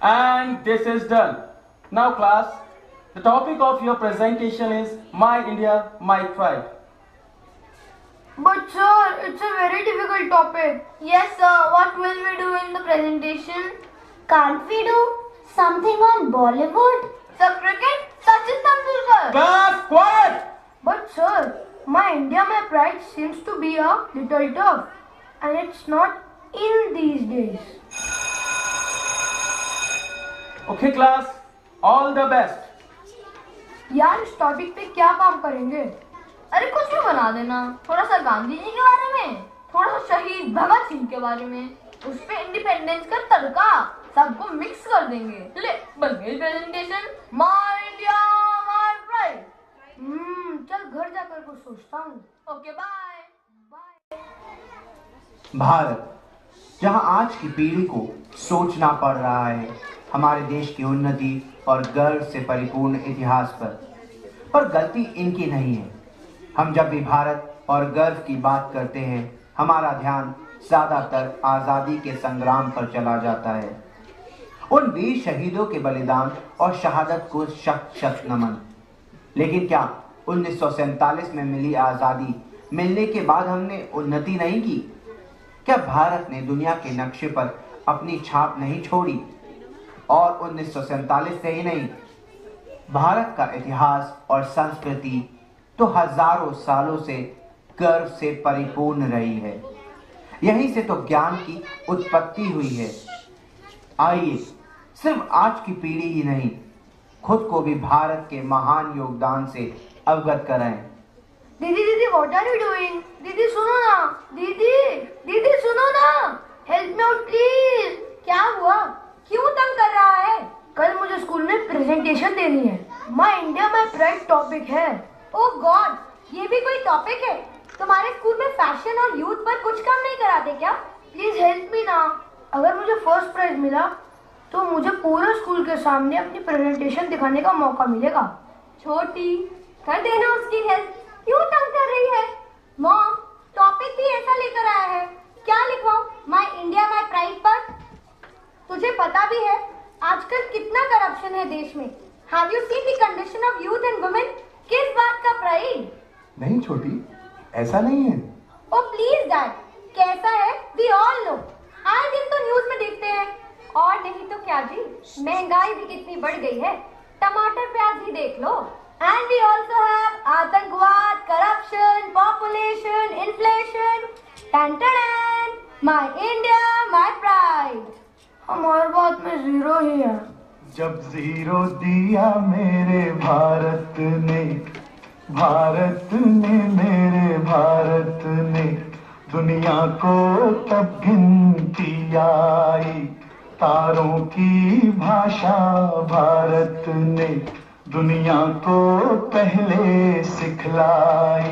And this is done. Now class, the topic of your presentation is My India, My Pride. But sir, it's a very difficult topic. Yes, sir. What will we do in the presentation? Can't we do something on Bollywood? Sir, cricket? Sachin Tendulkar. Class, quiet! But sir, my India, my pride seems to be a little tough. And it's not in these days. Okay class, all the best. यार इस topic पे क्या काम करेंगे? अरे कुछ भी बना देना। थोड़ा सा गांधी जी के बारे में, थोड़ा सा शहीद भगत सिंह के बारे में, उस पे इंडिपेंडेंस का तड़का, सबको मिक्स कर देंगे। ले बन गई presentation my India my pride. चल घर जाकर कुछ सोचता हूँ। Okay bye. भारत, जहां आज की पीढ़ी को सोचना पड़ रहा है हमारे देश की उन्नति और गर्व से परिपूर्ण इतिहास पर गलती इनकी नहीं है। हम जब भी भारत और गर्व की बात करते हैं, हमारा ध्यान ज़्यादातर आज़ादी के संग्राम पर चला जाता है। उन वीर शहीदों के बलिदान और शहादत को शत शत नमन। लेकिन क्या 1947 में मिली आज़ादी मिलने के बाद हमने उन्नति नहीं की? क्या भारत ने दुनिया के नक्शे पर अपनी छाप नहीं छोड़ी? और 1947 से ही नहीं, भारत का इतिहास और संस्कृति तो हजारों सालों से गर्व से परिपूर्ण रही है। यहीं से तो ज्ञान की उत्पत्ति हुई है। आइए सिर्फ आज की पीढ़ी ही नहीं, खुद को भी भारत के महान योगदान से अवगत कराएं। दीदी व्हाट आर यू डूइंग? दीदी सुनो ना। दीदी सुनो ना। Help me out please. क्या हुआ? क्यों तंग कर रहा है? कल मुझे स्कूल में प्रेजेंटेशन देनी है। My India my pride topic है। ओह गॉड, ये भी कोई टॉपिक है? तुम्हारे स्कूल में फैशन और यूथ पर कुछ काम नहीं कराते क्या? प्लीज हेल्प मी ना। अगर मुझे फर्स्ट प्राइज मिला तो मुझे पूरे स्कूल के सामने अपनी प्रेजेंटेशन दिखाने का मौका मिलेगा। छोटी, कर देना उसकी हेल्प। क्यों तंग कर रही है? मॉम, टॉपिक भी ऐसा लेकर आया है। क्या लिखवाऊं? माय इंडिया माय प्राइड पर? तुझे पता भी है आजकल कितना करप्शन है देश में। Have you seen the condition of youth and women? किस बात का प्राइड? नहीं छोटी, ऐसा नहीं है। ओ प्लीज डैड, कैसा है? We all know. आए दिन तो न्यूज में देखते हैं। और नहीं तो क्या जी, महंगाई भी कितनी बढ़ गई है। टमाटर प्याज ही देख लो। एंड वी आल्सो हैव आतंकवाद, करप्शन, पॉपुलेशन, इन्फ्लेशन। टन माय इंडिया माय प्राइड। हमारे बात में जीरो ही है। जब जीरो दिया मेरे भारत ने मेरे भारत ने, दुनिया को तब गिनती आई। तारों की भाषा भारत ने दुनिया को पहले सिखलाई।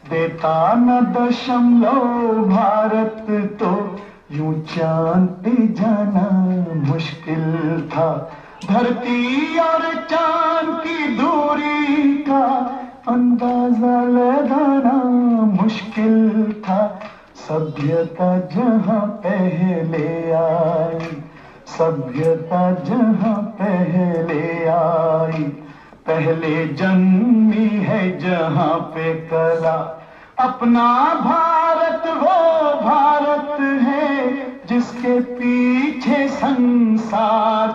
देता न दशमलव भारत तो यूं चांद पे जाना मुश्किल था। धरती और चांद की दूरी का अंदाजा लगाना मुश्किल था। सभ्यता जहां पहले आई, सभ्यता जहां पहले आई, पहले जन्मी है जहां पे कला। अपना भारत वो भारत है जिसके पीछे संसार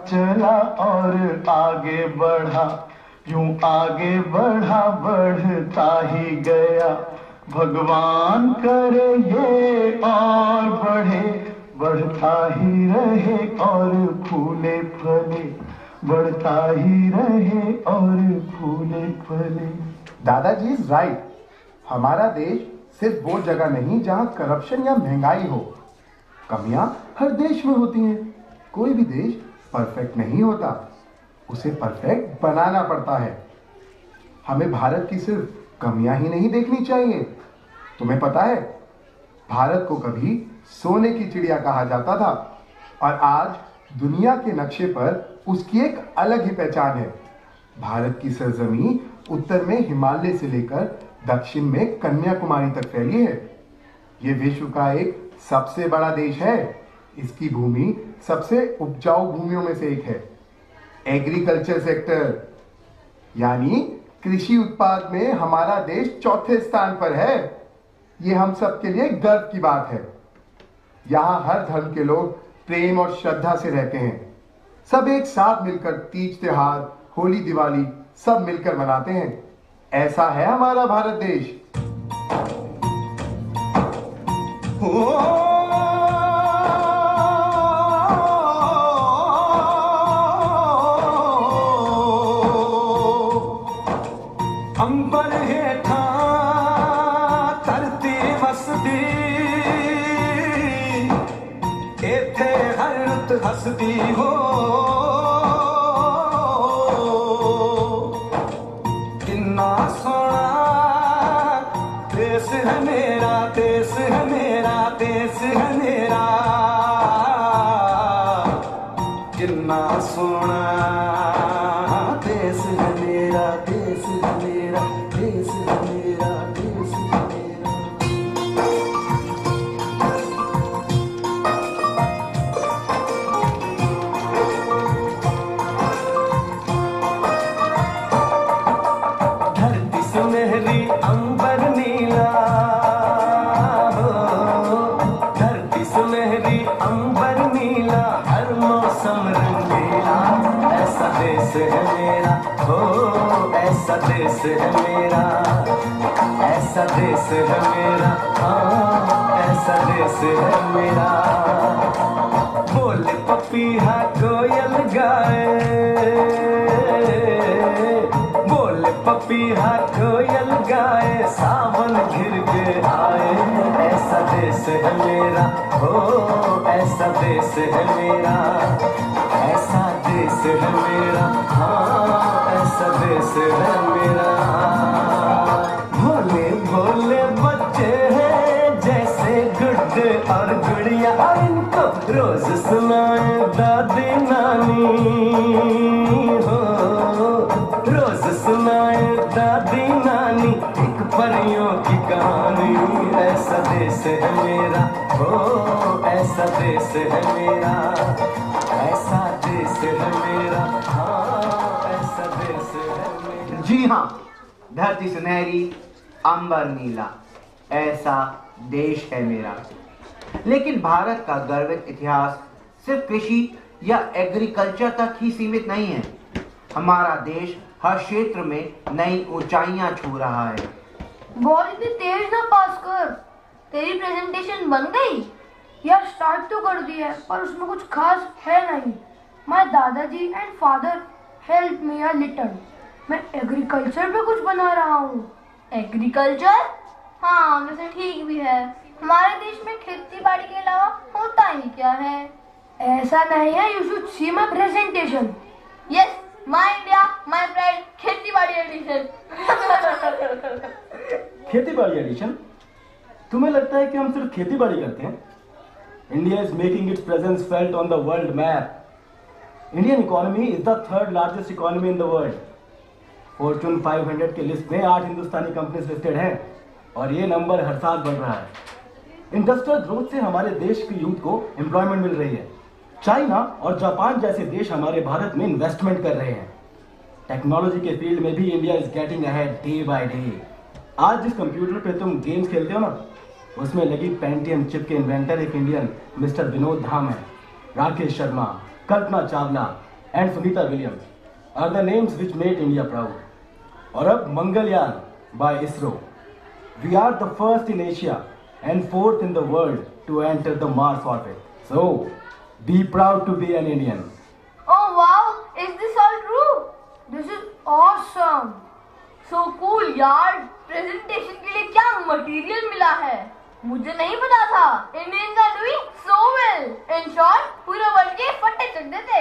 चला और आगे बढ़ा। यूं आगे बढ़ता ही गया। भगवान करे ये और बढ़ता ही रहे और फूले फले, बढ़ता ही रहे और फूले फले। दादाजी इज राइट। हमारा देश सिर्फ वो जगह नहीं जहां करप्शन या महंगाई हो। कमियां हर देश में होती हैं। कोई भी देश परफेक्ट नहीं होता, उसे परफेक्ट बनाना पड़ता है। हमें भारत की सिर्फ कमियां ही नहीं देखनी चाहिए। तुम्हें पता है, भारत को कभी सोने की चिड़िया कहा जाता था और आज दुनिया के नक्शे पर उसकी एक अलग ही पहचान है। भारत की सरजमीं उत्तर में हिमालय से लेकर दक्षिण में कन्याकुमारी तक फैली है। ये विश्व का एक सबसे बड़ा देश है। इसकी भूमि सबसे उपजाऊ भूमियों में से एक है। एग्रीकल्चर सेक्टर यानी कृषि उत्पाद में हमारा देश चौथे स्थान पर है। ये हम सब के लिए गर्व की बात है। यहाँ हर धर्म के लोग प्रेम और श्रद्धा से रहते हैं। सब एक साथ मिलकर तीज त्योहार, होली, दिवाली सब मिलकर मनाते हैं। ऐसा है हमारा भारत देश। अंबर हेठा धरती वसदी, इथे हर रुत हसदी हो। किन्ना सोना देश है मेरा, देश है मेरा, देश है मेरा। किन्ना सोना देश है मेरा, देश है मेरा, देश है मेरा, देश है मेरा। धरती सुनहरी अंबर नीला हो, धरती सुनहरी अंबर नीला, हर मौसम रंगीला। ऐसा देश है मेरा हो, ऐसा देश है मेरा, ऐसा देश है मेरा, हाँ ऐसा देश है मेरा। बोले पपीहा कोयल गाए, बोले पपीहा कोयल गाए, सावन घिर के आए। ऐसा देश है मेरा हो, ऐसा देश है मेरा, ऐसा देश है मेरा, हाँ ऐसा देश है मेरा। भोले भोले बच्चे हैं जैसे गुड्डे और गुड़िया, और इनको रोज सुनाए दादी नानी हो, रोज सुनाए दादी नानी एक परियों की कहानी। ऐसा देश है मेरा हो, ऐसा देश है मेरा, ऐसा देश है मेरा, हाँ ऐसा देश है मेरा। जी हाँ, धरती सुनहरी अंबर नीला, ऐसा देश है मेरा। लेकिन भारत का गर्वित इतिहास सिर्फ कृषि या एग्रीकल्चर तक ही सीमित नहीं है। हमारा देश हर क्षेत्र में नई ऊंचाइयां छू रहा है। बॉल इतनी तेज ना पास कर। तेरी प्रेजेंटेशन बन गई? यार स्टार्ट तो कर दी है पर उसमें कुछ खास है नहीं। माय दादाजी and father help me a little. मैं एग्रीकल्चर पे कुछ बना रहा हूँ। एग्रीकल्चर? हाँ वैसे ठीक भी है। हमारे देश में खेती बाड़ी के अलावा होता ही क्या है? ऐसा नहीं है, you should see my presentation. Yes, my India my pride, खेती बाड़ी एडिशन। खेती बाड़ी एडिशन? तुम्हें लगता है कि हम सिर्फ खेती बाड़ी करते हैं? India is making it's presence felt on the world map. Indian economy is the third largest economy in the world. Fortune 500 के लिस्ट में 8 हिंदुस्तानी कंपनीज लिस्टेड हैं और ये नंबर हर साल बढ़ रहा है। इंडस्ट्रियल ग्रोथ से हमारे देश की यूथ को एम्प्लॉयमेंट मिल रही है। चाइना और जापान जैसे देश हमारे भारत में इन्वेस्टमेंट कर रहे हैं। टेक्नोलॉजी के फील्ड में भी India is getting ahead day by day. आज जिस कंप्यूटर पे तुम गेम्स खेलते हो ना, उसमें लगी पेंटियम चिप के इन्वेंटर एक इंडियन मिस्टर विनोद धाम है। Rakesh Sharma, Kalpana Chawla and Sunita Williams are the names which made India proud. और अब Mangalyaan by ISRO. We are the first in Asia and 4th in the world to enter the Mars orbit. So, be proud to be an Indian. Oh wow, is this all true? This is awesome. So cool यार, presentation के लिए क्या material मिला है? मुझे नहीं पता था। Indians are doing so well. In short, पूरे वर्ल्ड के फट्टे चढ़ देते।